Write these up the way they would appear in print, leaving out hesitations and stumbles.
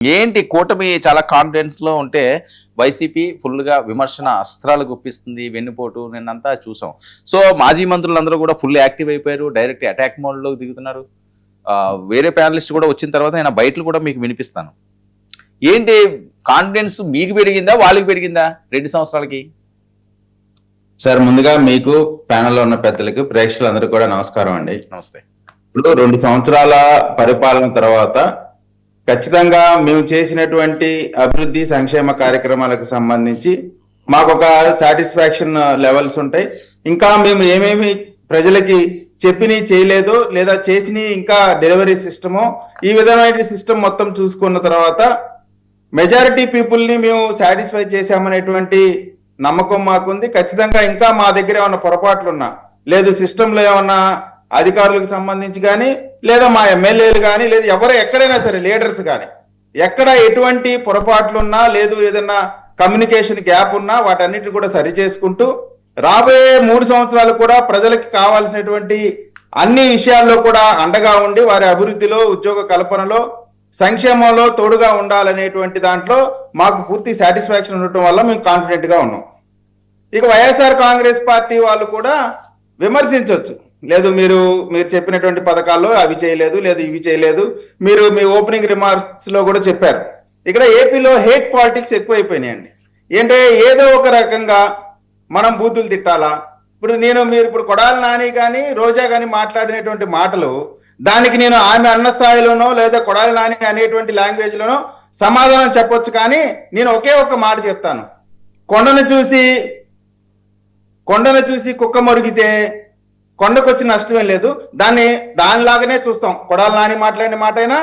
ఏంటి కూటమి చాలా కాన్ఫిడెన్స్ లో ఉంటే వైసీపీ ఫుల్ గా విమర్శన అస్త్రాలు గుప్పిస్తుంది, వెన్నుపోటు నిన్నంతా చూసాం. సో మాజీ మంత్రులందరూ కూడా ఫుల్ యాక్టివ్ అయిపోయారు, డైరెక్ట్ అటాక్ మోడ్ లో దిగుతున్నారు. వేరే ప్యానలిస్ట్ కూడా వచ్చిన తర్వాత నేను బయటలు కూడా మీకు వినిపిస్తాను. ఏంటి కాన్ఫిడెన్స్ మీకు పెరిగిందా వాళ్ళకి పెరిగిందా 2 సంవత్సరాలకి? సార్ ముందుగా మీకు ప్యానెల్లో ఉన్న పెద్దలకి ప్రేక్షకులందరూ కూడా నమస్కారం అండి. నమస్తే. ఇప్పుడు 2 సంవత్సరాల పరిపాలన తర్వాత ఖచ్చితంగా మేము చేసినటువంటి అభివృద్ధి సంక్షేమ కార్యక్రమాలకు సంబంధించి మాకు ఒక సాటిస్ఫాక్షన్ లెవెల్స్ ఉంటాయి. ఇంకా మేము ఏమేమి ప్రజలకి చెప్పిని చేయలేదో లేదా చేసిని ఇంకా డెలివరీ సిస్టమో ఈ విధమైన సిస్టమ్ మొత్తం చూసుకున్న తర్వాత మెజారిటీ పీపుల్ని మేము సాటిస్ఫై చేశామనేటువంటి నమ్మకం మాకుంది. ఖచ్చితంగా ఇంకా మా దగ్గర ఏమన్నా పొరపాట్లున్నా లేదు సిస్టంలో ఏమన్నా అధికారులకు సంబంధించి కానీ లేదా మా ఎమ్మెల్యేలు కానీ లేదా ఎవరు ఎక్కడైనా సరే లీడర్స్ కానీ ఎక్కడ ఎటువంటి పొరపాట్లున్నా లేదు ఏదన్నా కమ్యూనికేషన్ గ్యాప్ ఉన్నా వాటన్నిటిని కూడా సరి చేసుకుంటూ రాబోయే 3 సంవత్సరాలు కూడా ప్రజలకు కావాల్సినటువంటి అన్ని విషయాల్లో కూడా అండగా ఉండి వారి అభివృద్ధిలో ఉద్యోగ కల్పనలో సంక్షేమంలో తోడుగా ఉండాలనేటువంటి దాంట్లో మాకు పూర్తి సాటిస్ఫాక్షన్ ఉండటం వల్ల మేము కాన్ఫిడెంట్ గా ఉన్నాం. ఇక వైఎస్ఆర్ కాంగ్రెస్ పార్టీ వాళ్ళు కూడా విమర్శించవచ్చు, లేదు మీరు చెప్పినటువంటి పథకాల్లో అవి చేయలేదు లేదు ఇవి చేయలేదు. మీరు మీ ఓపెనింగ్ రిమార్క్స్ లో కూడా చెప్పారు ఇక్కడ ఏపీలో హేట్ పాలిటిక్స్ ఎక్కువైపోయినాయండి. ఏంటంటే ఏదో ఒక రకంగా మనం బూతులు తిట్టాలా. మీరు ఇప్పుడు కొడాలి నాని కానీ రోజా కానీ మాట్లాడినటువంటి మాటలు దానికి నేను ఆమె అన్న స్థాయిలోనో లేదా కొడాలి నాని అనేటువంటి లాంగ్వేజ్ లోనో సమాధానం చెప్పొచ్చు. కానీ నేను ఒకే ఒక్క మాట చెప్తాను, కొండను చూసి కుక్క మరుగితే కొండకొచ్చి నష్టమేం లేదు. దానిలాగానే చూస్తాం. కొడాలి నాని మాట్లాడిన మాట అయినా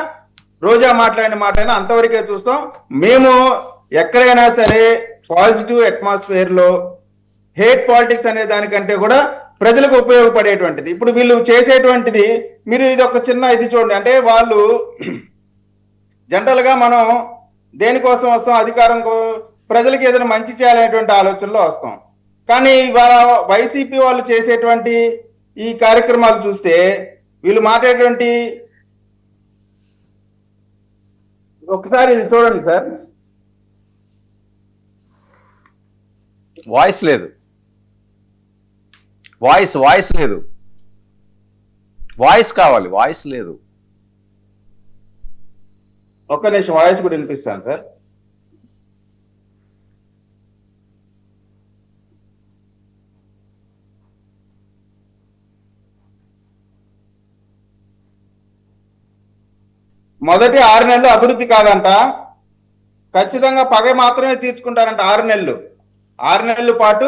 రోజా మాట్లాడిన మాట అయినా అంతవరకే చూస్తాం. మేము ఎక్కడైనా సరే పాజిటివ్ అట్మాస్ఫియర్ లో హేట్ పాలిటిక్స్ అనే దానికంటే కూడా ప్రజలకు ఉపయోగపడేటువంటిది. ఇప్పుడు వీళ్ళు చేసేటువంటిది మీరు ఇది ఒక చిన్న ఇది చూడండి. అంటే వాళ్ళు జనరల్ గా మనం దేనికోసం వస్తాం, అధికారం ప్రజలకు ఏదైనా మంచి చేయాలనేటువంటి ఆలోచనలో వస్తాం. కానీ ఇవాళ వైసీపీ వాళ్ళు చేసేటువంటి ఈ కార్యక్రమాలు చూస్తే వీళ్ళు మాట్లాడేటువంటి ఒకసారి ఇది చూడండి సార్. వాయిస్ లేదు, వాయిస్ లేదు, వాయిస్ కావాలి, వాయిస్ లేదు. ఒక్క నిమిషం వాయిస్ కూడా వినిపిస్తాను సార్. మొదటి 6 నెలలు అభివృద్ధి కాదంట, ఖచ్చితంగా పగ మాత్రమే తీర్చుకుంటారంట. 6 నెలల పాటు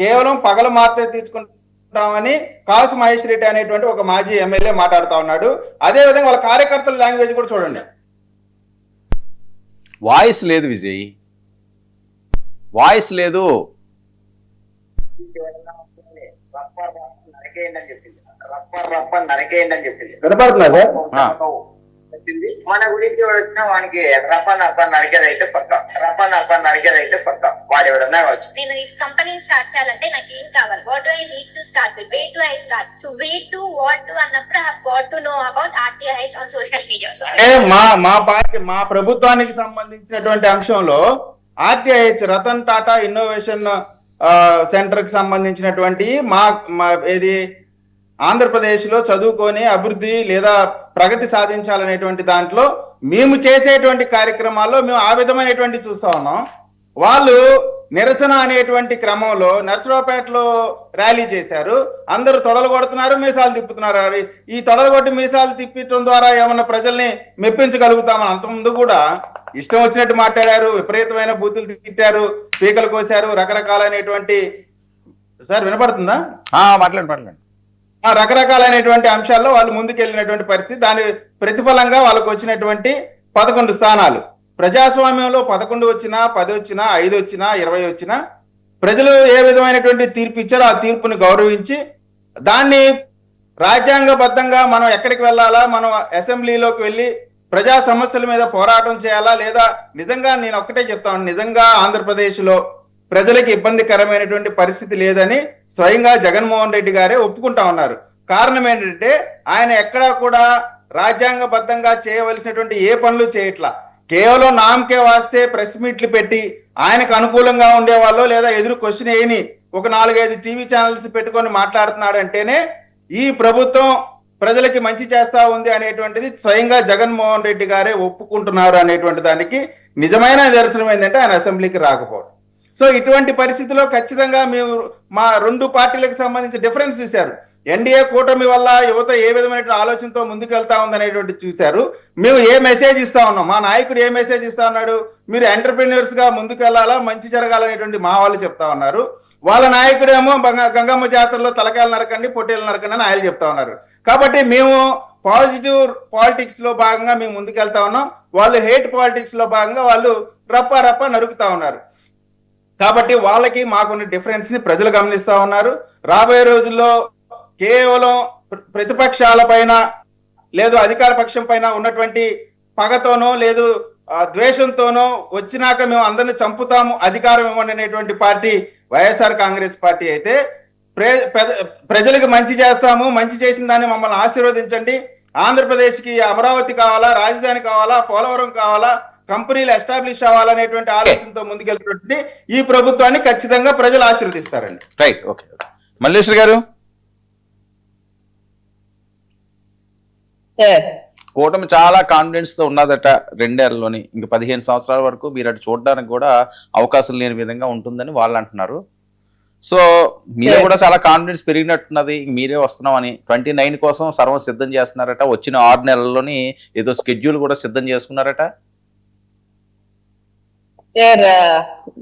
కేవలం పగలు మాత్రమే తీర్చుకుంటామని కాసు మహేష్ రెడ్డి అనేటువంటి ఒక మాజీ ఎమ్మెల్యే మాట్లాడుతా ఉన్నాడు. అదే విధంగా వాళ్ళ కార్యకర్తల లాంగ్వేజ్ కూడా చూడండి. వాయిస్ లేదు విజయ్, వాయిస్ లేదు. వినపడుతుందా సార్? మన గురించి వచ్చిన వానికి రప్పన్ నరికేదైతే పక్క వాడు ఎవడన్నా కావచ్చు. నేను ఈ కంపెనీ స్టార్ట్ చేయాలంటే నాకు ఏం కావాలి, what do I need to start with, way to I start. So way to what to అన్నప్పుడు I have got to know about RTIH on social media. అంటే మా ప్రభుత్వానికి సంబంధించినటువంటి అంశంలో RTIH Ratan Tata innovation centre కి సంబంధించినటువంటి ఏది ఆంధ్రప్రదేశ్లో చదువుకొని అభివృద్ధి లేదా ప్రగతి సాధించాలనేటువంటి దాంట్లో మేము చేసేటువంటి కార్యక్రమాల్లో మేము ఆ విధమైనటువంటి చూస్తా ఉన్నాం. వాళ్ళు నిరసన అనేటువంటి క్రమంలో నర్సరావుపేటలో ర్యాలీ చేశారు. అందరూ తొడలు కొడుతున్నారు, మీసాలు తిప్పుతున్నారు. ఈ తొడలు కొట్టి మీసాలు తిప్పడం ద్వారా ఏమన్నా ప్రజల్ని మెప్పించగలుగుతామని అంతకుముందు కూడా ఇష్టం వచ్చినట్టు మాట్లాడారు, విపరీతమైన బూతులు తిట్టారు, పీకలు కోసారు, రకరకాలైనటువంటి. సార్ వినపడుతుందా? మాట్లాడండి. రకరకాలైనటువంటి అంశాల్లో వాళ్ళు ముందుకెళ్ళినటువంటి పరిస్థితి. దాని ప్రతిఫలంగా వాళ్ళకు వచ్చినటువంటి 11 స్థానాలు. ప్రజాస్వామ్యంలో 11 వచ్చినా 10 వచ్చినా 5 వచ్చినా 20 వచ్చినా ప్రజలు ఏ విధమైనటువంటి తీర్పు ఇచ్చారో ఆ తీర్పుని గౌరవించి దాన్ని రాజ్యాంగబద్ధంగా మనం ఎక్కడికి వెళ్ళాలా, మనం అసెంబ్లీలోకి వెళ్ళి ప్రజా సమస్యల మీద పోరాటం చేయాలా, లేదా నిజంగా నేను ఒక్కటే చెప్తాను, నిజంగా ఆంధ్రప్రదేశ్లో ప్రజలకు ఇబ్బందికరమైనటువంటి పరిస్థితి లేదని స్వయంగా జగన్మోహన్ రెడ్డి గారే ఒప్పుకుంటా ఉన్నారు. కారణం ఏంటంటే ఆయన ఎక్కడా కూడా రాజ్యాంగబద్ధంగా చేయవలసినటువంటి ఏ పనులు చేయట్లా. కేవలం నామకే వాస్తే ప్రెస్ మీట్లు పెట్టి ఆయనకు అనుకూలంగా ఉండేవాళ్ళు లేదా ఎదురు క్వశ్చన్ వేయని ఒక 4-5 టీవీ ఛానల్స్ పెట్టుకొని మాట్లాడుతున్నాడు అంటేనే ఈ ప్రభుత్వం ప్రజలకి మంచి చేస్తా ఉంది అనేటువంటిది స్వయంగా జగన్మోహన్ రెడ్డి గారే ఒప్పుకుంటున్నారు అనేటువంటి దానికి నిజమైన నిదర్శనం ఏంటంటే ఆయన అసెంబ్లీకి రాకపోవడం. సో ఇటువంటి పరిస్థితిలో ఖచ్చితంగా మేము మా 2 పార్టీలకు సంబంధించి డిఫరెన్స్ చూశారు. ఎన్డీఏ కూటమి వల్ల యువత ఏ విధమైన ఆలోచనతో ముందుకెళ్తా ఉందనేటువంటి చూశారు. మేము ఏ మెసేజ్ ఇస్తా ఉన్నాం, మా నాయకుడు ఏ మెసేజ్ ఇస్తా ఉన్నాడు, మీరు ఎంటర్ప్రెన్యూర్స్ గా ముందుకెళ్లాలా, మంచి జరగాలనేటువంటి మా వాళ్ళు చెప్తా ఉన్నారు. వాళ్ళ నాయకుడేమో గంగమ్మ జాతరలో తలకాయలు నరకండి, పొట్టేలు నరకండి అని ఆయన చెప్తా ఉన్నారు. కాబట్టి మేము పాజిటివ్ పాలిటిక్స్ లో భాగంగా మేము ముందుకెళ్తా ఉన్నాం, వాళ్ళు హేట్ పాలిటిక్స్ లో భాగంగా వాళ్ళు రప్ప నరుకుతా ఉన్నారు. కాబట్టి వాళ్ళకి మాకున్న డిఫరెన్స్ ని ప్రజలు గమనిస్తా ఉన్నారు. రాబోయే రోజుల్లో కేవలం ప్రతిపక్షాల పైన లేదు అధికార పక్షం పైన ఉన్నటువంటి పగతోనో లేదు ద్వేషంతోనో వచ్చినాక మేము అందరిని చంపుతాము అధికారం ఇవ్వండి అనేటువంటి పార్టీ వైఎస్ఆర్ కాంగ్రెస్ పార్టీ అయితే ప్రజలకు మంచి చేస్తాము, మంచి చేసిన దాన్ని మమ్మల్ని ఆశీర్వదించండి, ఆంధ్రప్రదేశ్కి అమరావతి కావాలా, రాజధాని కావాలా, పోలవరం కావాలా, కంపెనీలు ఎస్టాబ్లిష్ అవ్వాలనేటువంటి ఆలోచనతో ముందుకెళ్తున్నటువంటి ఈ ప్రభుత్వాన్ని ఖచ్చితంగా ప్రజలు ఆశీర్వదిస్తారండి. Right, okay. మల్లేశ్వర్ గారు, కూటమి చాలా కాన్ఫిడెన్స్ తో ఉన్నదట 2 ఏళ్లలోని, ఇంక 15 సంవత్సరాల వరకు మీరు అటు చూడడానికి కూడా అవకాశం లేని విధంగా ఉంటుందని వాళ్ళు అంటున్నారు. సో మీరే కూడా చాలా కాన్ఫిడెన్స్ పెరిగినట్టున్నది, మీరే వస్తున్నాం అని 29 కోసం సర్వం సిద్ధం చేస్తున్నారట. వచ్చిన 6 నెలల్లోని ఏదో స్కెడ్యూల్ కూడా సిద్ధం చేసుకున్నారట.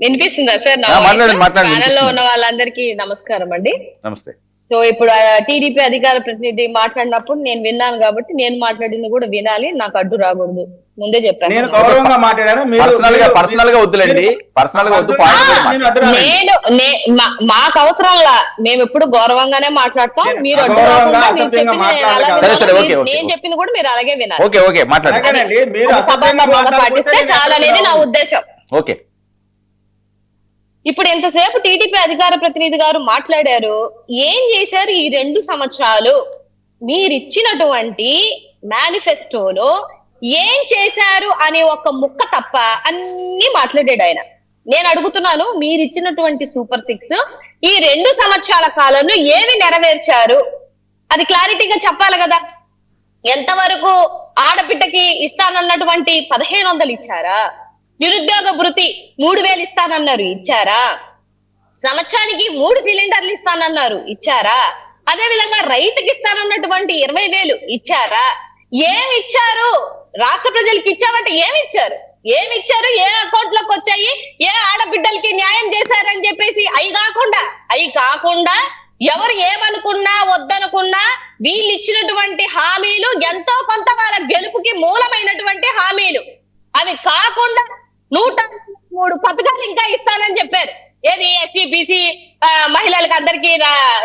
వినిపిస్తుందా సార్? ఛానల్లో ఉన్న వాళ్ళందరికీ నమస్కారం అండి. నమస్తే. సో ఇప్పుడు టీడీపీ అధికార ప్రతినిధి మాట్లాడినప్పుడు నేను విన్నాను కాబట్టి నేను మాట్లాడింది కూడా వినాలి, నాకు అడ్డు రాకూడదు, ముందే చెప్పాను. నేను గౌరవంగా మాట్లాడాను, పర్సనల్ గా వద్దులేండి, పర్సనల్ గా వద్దు. మాకు అవసరంలా, మేము ఎప్పుడు గౌరవంగానే మాట్లాడతాం. మీరు అడ్డు రాకుండా నేను చెప్పింది కూడా మీరు అలాగే వినాలి. ఓకే ఓకే, మాట్లాడండి. పాటిస్తే చాలా అనేది నా ఉద్దేశం. ఓకే. ఇప్పుడు ఎంతసేపు టీడీపీ అధికార ప్రతినిధి గారు మాట్లాడారు, ఏం చేశారు ఈ 2 సంవత్సరాలు, మీరిచ్చినటువంటి మేనిఫెస్టోలో ఏం చేశారు అనే ఒక ముక్క తప్ప అన్ని మాట్లాడాడు ఆయన. నేను అడుగుతున్నాను, మీరిచ్చినటువంటి సూపర్ 6 ఈ 2 సంవత్సరాల కాలంలో ఏమి నెరవేర్చారు అది క్లారిటీగా చెప్పాలి కదా. ఎంతవరకు ఆడబిడ్డకి ఇస్తానన్నటువంటి 1500 ఇచ్చారా? నిరుద్యోగ భృతి 3000 ఇస్తానన్నారు, ఇచ్చారా? సంవత్సరానికి 3 సిలిండర్లు ఇస్తానన్నారు, ఇచ్చారా? అదే విధంగా రైతుకి ఇస్తానన్నటువంటి 20,000 ఇచ్చారా? ఏమి ఇచ్చారు? రాష్ట్ర ప్రజలకి ఇచ్చామంటే ఏమి ఇచ్చారు? ఏ అకౌంట్ లోకి వచ్చాయి? ఏ ఆడబిడ్డలకి న్యాయం చేశారని చెప్పేసి అవి కాకుండా ఎవరు ఏమనుకున్నా వద్దనుకున్నా వీళ్ళు ఇచ్చినటువంటి హామీలు ఎంతో కొంత వాళ్ళ గెలుపుకి మూలమైనటువంటి హామీలు. అవి కాకుండా 103 పథకాలు ఇంకా ఇస్తానని చెప్పారు. ఏది ఎస్సీ బీసీ మహిళలకు అందరికీ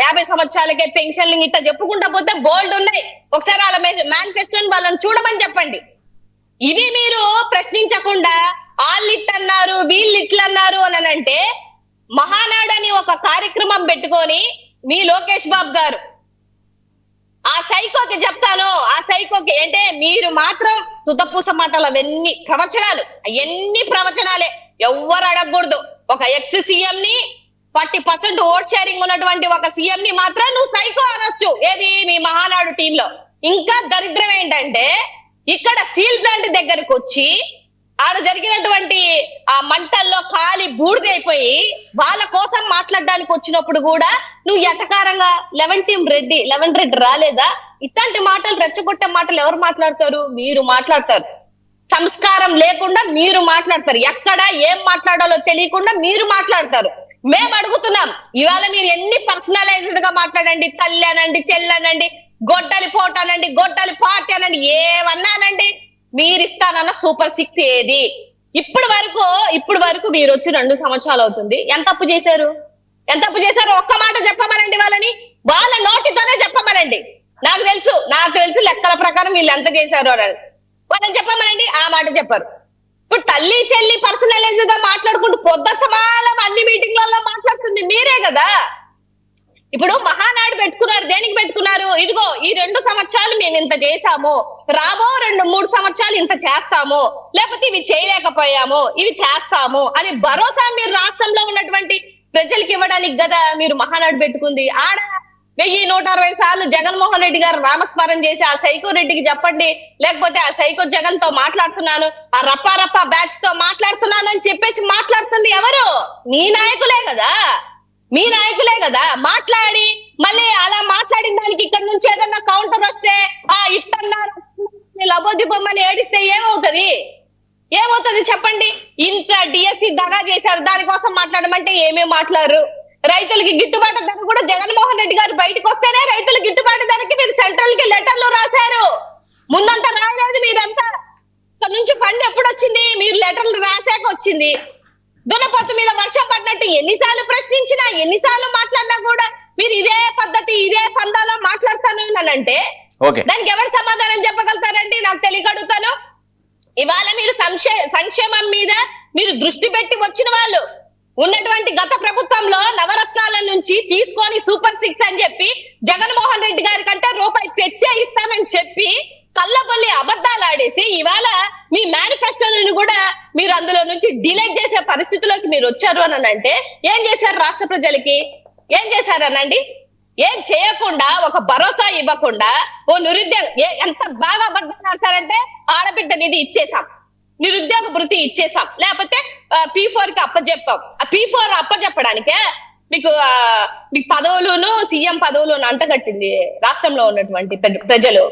50 సంవత్సరాలకే పెన్షన్లు ఇట్లా చెప్పుకుంటా పోతే బోల్డ్ ఉన్నాయి. ఒకసారి వాళ్ళ మేనిఫెస్టోని వాళ్ళని చూడమని చెప్పండి. ఇవి మీరు ప్రశ్నించకుండా వాళ్ళు ఇట్టన్నారు వీళ్ళు ఇట్లన్నారు అని అంటే, మహానాడు అని ఒక కార్యక్రమం పెట్టుకొని మీ లోకేష్ బాబు గారు ఆ సైకోకి చెప్తాను, ఆ సైకోకి అంటే మీరు మాత్రం తుతపూస మాటలు అవన్నీ ప్రవచనాలే, ఎవ్వరు అడగకూడదు. ఒక ఎక్స్ సీఎం ని 40% ఓట్ షేరింగ్ ఉన్నటువంటి ఒక సీఎం ని మాత్రం నువ్వు సైకో అనొచ్చు, ఏది మీ మహానాడు టీంలో. ఇంకా దరిద్రం ఏంటంటే, ఇక్కడ స్టీల్ ప్లాంట్ దగ్గరకు వచ్చి ఆడ జరిగినటువంటి ఆ మంటల్లో కాలి బూడిదైపోయి వాళ్ళ కోసం మాట్లాడడానికి వచ్చినప్పుడు కూడా నువ్వు ఎటకారంగా లెవెన్ రెడ్డి రాలేదా? ఇట్లాంటి మాటలు, రెచ్చగొట్టే మాటలు ఎవరు మాట్లాడతారు? మీరు మాట్లాడతారు. సంస్కారం లేకుండా మీరు మాట్లాడతారు. ఎక్కడ ఏం మాట్లాడాలో తెలియకుండా మీరు మాట్లాడతారు. మేము అడుగుతున్నాం, ఇవాళ మీరు ఎన్ని పర్సనలైజ్డ్ గా మాట్లాడండి, తల్లి అనండి, చెల్లనండి, గొడ్డలి పోటానండి, గొడ్డలి పార్టీ అనండి, ఏమన్నానండి, మీరు ఇస్తానన్న సూపర్ 6 ఏది? ఇప్పుడు వరకు మీరు వచ్చి 2 సంవత్సరాలు అవుతుంది. ఎంత అప్పు చేశారు? ఒక్క మాట చెప్పమనండి వాళ్ళని, వాళ్ళ నోటితోనే చెప్పమనండి. నాకు తెలుసు లెక్కల ప్రకారం వీళ్ళు ఎంత చేశారు అని వాళ్ళని చెప్పమనండి. ఆ మాట చెప్పారు. ఇప్పుడు తల్లి చెల్లి పర్సనలైజ్ గా మాట్లాడుకుంటూ పొద్దు సమానం అన్ని మీటింగ్లలో మాట్లాడుతుంది మీరే కదా. ఇప్పుడు మహానాడు పెట్టుకున్నారు, దేనికి పెట్టుకున్నారు? ఇదిగో ఈ 2 సంవత్సరాలు మేము ఇంత చేశాము, రాబో 2-3 సంవత్సరాలు ఇంత చేస్తాము, లేకపోతే ఇవి చేయలేకపోయాము, ఇవి చేస్తాము అని భరోసా మీరు రాష్ట్రంలో ఉన్నటువంటి ప్రజలకు ఇవ్వడానికి కదా మీరు మహానాడు పెట్టుకుంది. ఆడ 1160 సార్లు జగన్మోహన్ రెడ్డి గారు నామస్మరణ చేసి ఆ సైకో రెడ్డికి చెప్పండి, లేకపోతే ఆ సైకో జగన్ తో మాట్లాడుతున్నాను, ఆ రప్పా బ్యాచ్ తో మాట్లాడుతున్నాను అని చెప్పేసి మాట్లాడుతుంది ఎవరు? మీ నాయకులే కదా, మీ నాయకులే కదా. మాట్లాడి మళ్ళీ అలా మాట్లాడిన దానికి ఇక్కడ నుంచి ఏదన్నా కౌంటర్ వస్తే ఇట్టన్నారు లబోదిబొమ్మని ఏడిస్తే ఏమవుతుంది చెప్పండి? ఇంత డిఎస్సి దగా చేశారు, దానికోసం మాట్లాడమంటే ఏమేమి మాట్లాడరు? రైతులకి గిట్టుబాటు ధర కూడా జగన్మోహన్ రెడ్డి గారు బయటకు వస్తేనే రైతుల గిట్టుబాటు ధరకి మీరు సెంట్రల్ కి లెటర్లు రాశారు. ముందంతా రాయలేదు మీరంతా. ఇక్కడ నుంచి ఫండ్ ఎప్పుడు వచ్చింది? మీరు లెటర్లు రాశాక వచ్చింది. దున్నపోతు మీద వర్షం పడినట్టు ఎన్నిసార్లు ప్రశ్నించినా, ఎన్నిసార్లు మాట్లాడినా కూడా మీరు ఇదే పద్ధతి, ఇదే పందాలో మాట్లాడతానంటే దానికి ఎవరు సమాధానం చెప్పగలుగుతారండి? నాకు తెలియక అడుగుతాను. ఇవాళ మీరు సంక్షేమం మీద మీరు దృష్టి పెట్టి వచ్చిన వాళ్ళు ఉన్నటువంటి గత ప్రభుత్వంలో నవరత్నాల నుంచి తీసుకొని సూపర్ 6 అని చెప్పి జగన్మోహన్ రెడ్డి గారి కంటే రూపాయి తెచ్చే ఇస్తానని చెప్పి కళ్ళబొల్లి అబద్ధాలు ఆడేసి ఇవాళ మీ మేనిఫెస్టోని కూడా మీరు అందులో నుంచి డిలీట్ చేసే పరిస్థితిలోకి మీరు వచ్చారు అని అంటే ఏం చేశారు? రాష్ట్ర ప్రజలకి ఏం చేశారనండి? ఏం చేయకుండా, ఒక భరోసా ఇవ్వకుండా, ఓ నిరుద్యోగ ఎంత బాగా అబద్ధాలు ఆడతారంటే ఆడబిడ్డ నిధి ఇచ్చేసాం, నిరుద్యోగ భృతి ఇచ్చేసాం, లేకపోతే P4 కి అప్పచెప్పాం. ఆ P4 అప్పచెప్పడానికే మీకు పదవులను, సీఎం పదవులను అంటగట్టింది రాష్ట్రంలో ఉన్నటువంటి ప్రజలు.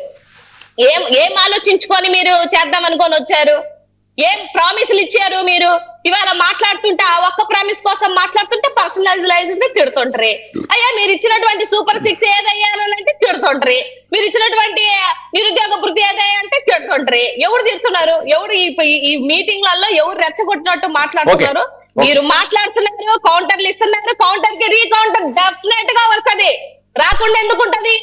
ఏం ఆలోచించుకొని మీరు చేద్దాం అనుకొని వచ్చారు? ఏం ప్రామిసులు ఇచ్చారు మీరు? ఇవాళ మాట్లాడుతుంటే ఆ ఒక్క ప్రామిస్ కోసం మాట్లాడుతుంటే పర్సనలైజ్ తిడుతుంటారు. అయ్యా మీరు ఇచ్చినటువంటి సూపర్ 6 ఏదయ్యారంటే తిడుతుంటారు, మీరు ఇచ్చినటువంటి నిరుద్యోగ భృతి ఏదయ్యా అంటే తిడుతుంటారు. ఎవరు తిడుతున్నారు? ఎవరు ఈ మీటింగ్లలో ఎవరు రెచ్చగొట్టినట్టు మాట్లాడుతున్నారు? మీరు మాట్లాడుతున్నారు, కౌంటర్లు ఇస్తున్నారు. కౌంటర్ కి రీకౌంటర్ డెఫినెట్ గా వస్తది. రాకుండా ఎందుకు ఉంటది?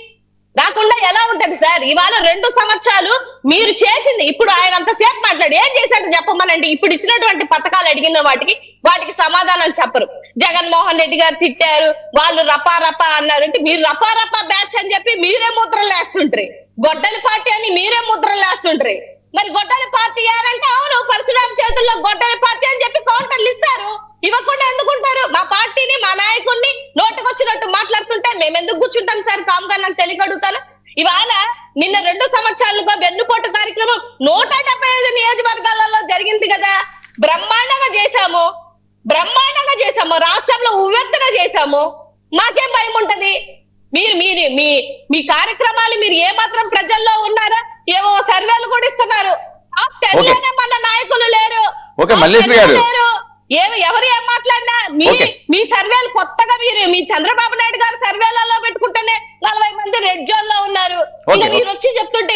రాకుండా ఎలా ఉంటది సార్? ఇవాళ 2 సంవత్సరాలు మీరు చేసింది, ఇప్పుడు ఆయన అంతసేపు మాట్లాడి ఏం చేశాడు చెప్పమనండి. ఇప్పుడు ఇచ్చినటువంటి పథకాలు అడిగిన వాటికి సమాధానం చెప్పరు. జగన్మోహన్ రెడ్డి గారు తిట్టారు, వాళ్ళు రపా అన్నారంటే మీరు రపా బ్యాచ్ అని చెప్పి మీరే ముద్రలు వేస్తుంటారు. గొడ్డలి పార్టీ అని మీరే ముద్రలు వేస్తుంటారు. మరి గొడ్డలి పార్టీ అంటే అవును పరశురామ్ చేతుల్లో గొడ్డలి పార్టీ అని చెప్పి కౌంటర్లు ఇస్తారు. ఇవ్వకుండా ఎందుకుంటారు? మా పార్టీని, మా నాయకుడిని నోటుకొచ్చినట్టు మాట్లాడుతుంటే మేము ఎందుకు కూర్చుంటాం సార్? కామ్గా నాకు తెలియగడుగుతాను. ఇవాళ నిన్న 2 సంవత్సరాలుగా వెన్నుపోటు కార్యక్రమం 175 నియోజకవర్గాలలో జరిగింది కదా. బ్రహ్మాండంగా చేశాము. రాష్ట్రంలో ఉవ్వెత్తుగా చేశాము. మాకేం భయం ఉంటది? మీ కార్యక్రమాలు మీరు ఏ మాత్రం ప్రజల్లో ఉన్నారా? ఏవో సర్వేలు కూడా ఇస్తున్నారు. మన నాయకులు లేరు. ఎవరు ఏం మాట్లాడినా మీ సర్వేలు కొత్తగా మీ చంద్రబాబు నాయుడు గారు సర్వేలలో పెట్టుకుంటేనే 40 మంది రెడ్ జోన్ లో ఉన్నారు. ఇంకా మీరు వచ్చి చెప్తుంటే